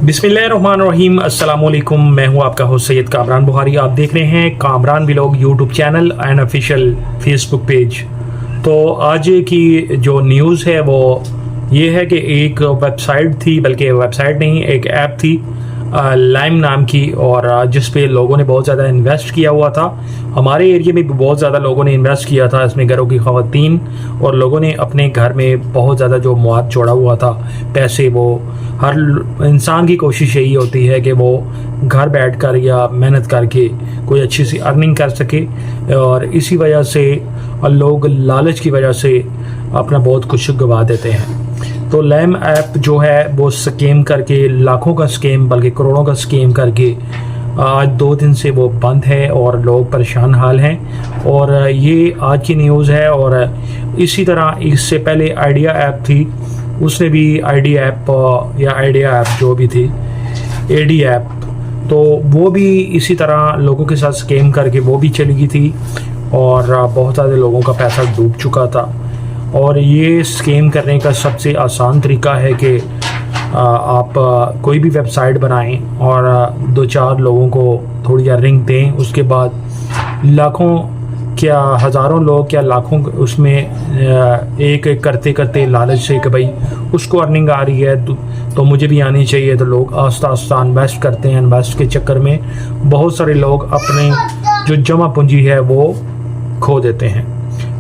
बिस्मिल्लाहिर्रहमानिर्रहीम, अस्सलाम वालेकुम। मैं हूं आपका होस्ट सैयद कामरान बुहारी। आप देख रहे हैं Kamran vlog YouTube channel and official Facebook page. तो आज की जो न्यूज़ है वो ये है कि एक वेबसाइट थी, बल्कि वेबसाइट नहीं, एक ऐप थी लाइम नाम की, और जिस पे लोगों ने बहुत ज़्यादा इन्वेस्ट किया हुआ था। हमारे एरिया में भी बहुत ज़्यादा लोगों ने इन्वेस्ट किया था इसमें, घरों की ख़वातीन, और लोगों ने अपने घर में बहुत ज़्यादा जो मुआद जोड़ा हुआ था पैसे, वो हर इंसान की कोशिश यही होती है कि वो घर बैठकर या मेहनत करके कोई अच्छी सी अर्निंग कर सके, और इसी वजह से लोग लालच की वजह से अपना बहुत कुछ गंवा देते हैं। तो लैम ऐप जो है वो स्कैम करके, लाखों का स्कैम बल्कि करोड़ों का स्कैम करके आज 2 दिन से वो बंद है और लोग परेशान हाल हैं। और ये आज की न्यूज़ है। और इसी तरह इससे पहले आइडिया ऐप थी, उसने भी आइडिया ऐप या आइडिया ऐप जो भी थी, एडी ऐप, तो वो भी इसी तरह लोगों के साथ स्कैम करके वो भी चली गई थी और बहुत सारे लोगों का पैसा डूब चुका था। और ये स्कैम करने का सबसे आसान तरीका है कि आप कोई भी वेबसाइट बनाएं और 2-4 लोगों को थोड़ी अर्निंग दें, उसके बाद लाखों क्या हज़ारों लोग क्या लाखों उसमें एक एक करते करते लालच से कि भाई उसको अर्निंग आ रही है तो मुझे भी आनी चाहिए, तो लोग आस्ता आस्ता इन्वेस्ट करते हैं। इन्वेस्ट के चक्कर में बहुत सारे लोग अपने जो जमा पूंजी है वो खो देते हैं।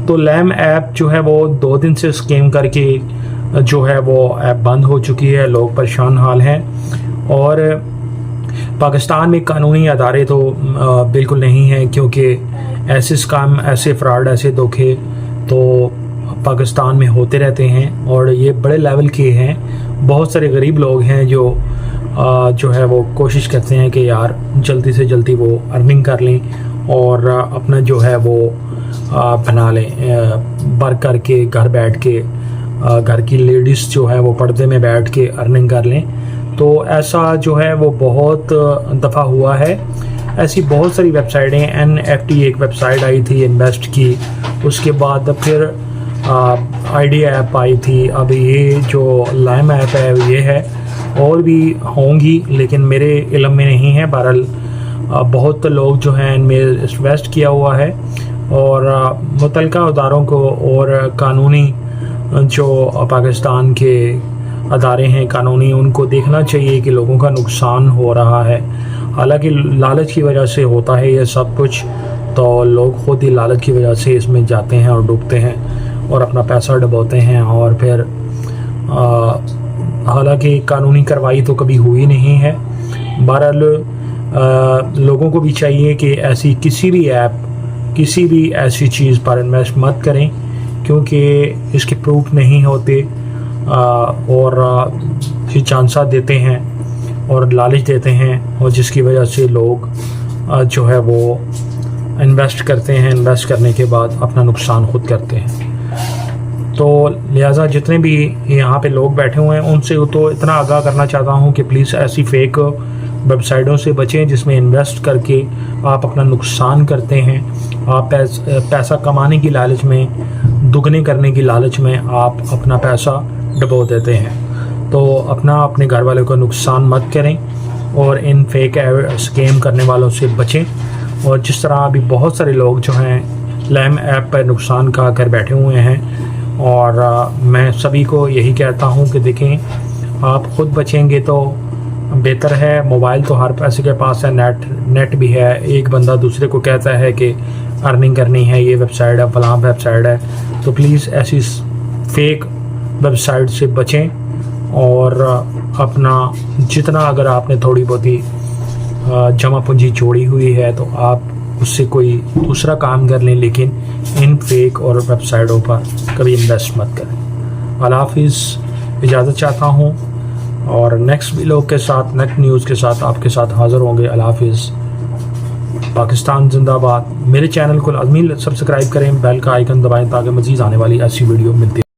तो लैम ऐप जो है वो 2 दिन से स्कैम करके जो है वो ऐप बंद हो चुकी है, लोग परेशान हाल हैं। और पाकिस्तान में कानूनी अदारे तो बिल्कुल नहीं हैं, क्योंकि ऐसे स्कैम, ऐसे फ्रॉड, ऐसे धोखे तो पाकिस्तान में होते रहते हैं और ये बड़े लेवल के हैं। बहुत सारे गरीब लोग हैं जो है वो कोशिश करते हैं कि यार जल्दी से जल्दी वो अर्निंग कर लें और अपना जो है वो बना लें, वर्क करके घर बैठ के, घर की लेडीज़ जो है वो पर्दे में बैठ के अर्निंग कर लें। तो ऐसा जो है वो बहुत दफ़ा हुआ है। ऐसी बहुत सारी वेबसाइटें, NFT एक वेबसाइट आई थी, इन्वेस्ट की, उसके बाद फिर आइडिया ऐप आई थी, अब ये जो लाइम ऐप है ये है, और भी होंगी लेकिन मेरे इल्म में नहीं है। बहरहाल बहुत लोग जो हैं इनमें इन्वेस्ट किया हुआ है, और मुतल्लिका अदारों को और कानूनी जो पाकिस्तान के अदारे हैं कानूनी, उनको देखना चाहिए कि लोगों का नुकसान हो रहा है। हालांकि लालच की वजह से होता है ये सब कुछ, तो लोग खुद ही लालच की वजह से इसमें जाते हैं और डूबते हैं और अपना पैसा डुबोते हैं। और फिर हालांकि कानूनी कार्रवाई तो कभी हुई नहीं है। बहरहाल लोगों को भी चाहिए कि ऐसी किसी भी ऐप, किसी भी ऐसी चीज़ पर इन्वेस्ट मत करें, क्योंकि इसके प्रूफ नहीं होते और हिचांसा देते हैं और लालच देते हैं, और जिसकी वजह से लोग जो है वो इन्वेस्ट करते हैं। इन्वेस्ट करने के बाद अपना नुकसान खुद करते हैं। तो लिहाजा जितने भी यहाँ पे लोग बैठे हुए हैं उनसे तो इतना आगाह करना चाहता हूँ कि प्लीज़ ऐसी फेक वेबसाइटों से बचें जिसमें इन्वेस्ट करके आप अपना नुकसान करते हैं। आप पैसा कमाने की लालच में, दुगने करने की लालच में आप अपना पैसा डुबो देते हैं। तो अपने घर वालों का नुकसान मत करें और इन फेक स्कैम करने वालों से बचें। और जिस तरह अभी बहुत सारे लोग जो हैं लैम ऐप पर नुकसान का कर बैठे हुए हैं, और मैं सभी को यही कहता हूँ कि देखें, आप ख़ुद बचेंगे तो बेहतर है। मोबाइल तो हर पैसे के पास है, नेट भी है। एक बंदा दूसरे को कहता है कि अर्निंग करनी है, ये वेबसाइट है, फलां वेबसाइट है, तो प्लीज़ ऐसी फेक वेबसाइट से बचें। और अपना जितना, अगर आपने थोड़ी बहुत ही जमा पूंजी जोड़ी हुई है तो आप उससे कोई दूसरा काम कर लें, लेकिन इन फेक और वेबसाइटों पर कभी इन्वेस्ट मत करें। अल्लाह हाफिज़, इजाज़त चाहता हूँ, और नेक्स्ट वीडियो के साथ, नेक्स्ट न्यूज़ के साथ आपके साथ हाज़िर होंगे। अल्लाह हाफिज़, पाकिस्तान जिंदाबाद। मेरे चैनल को लाज़मी सब्सक्राइब करें, बेल का आइकन दबाएं ताकि मज़ीद आने वाली ऐसी वीडियो मिलती है।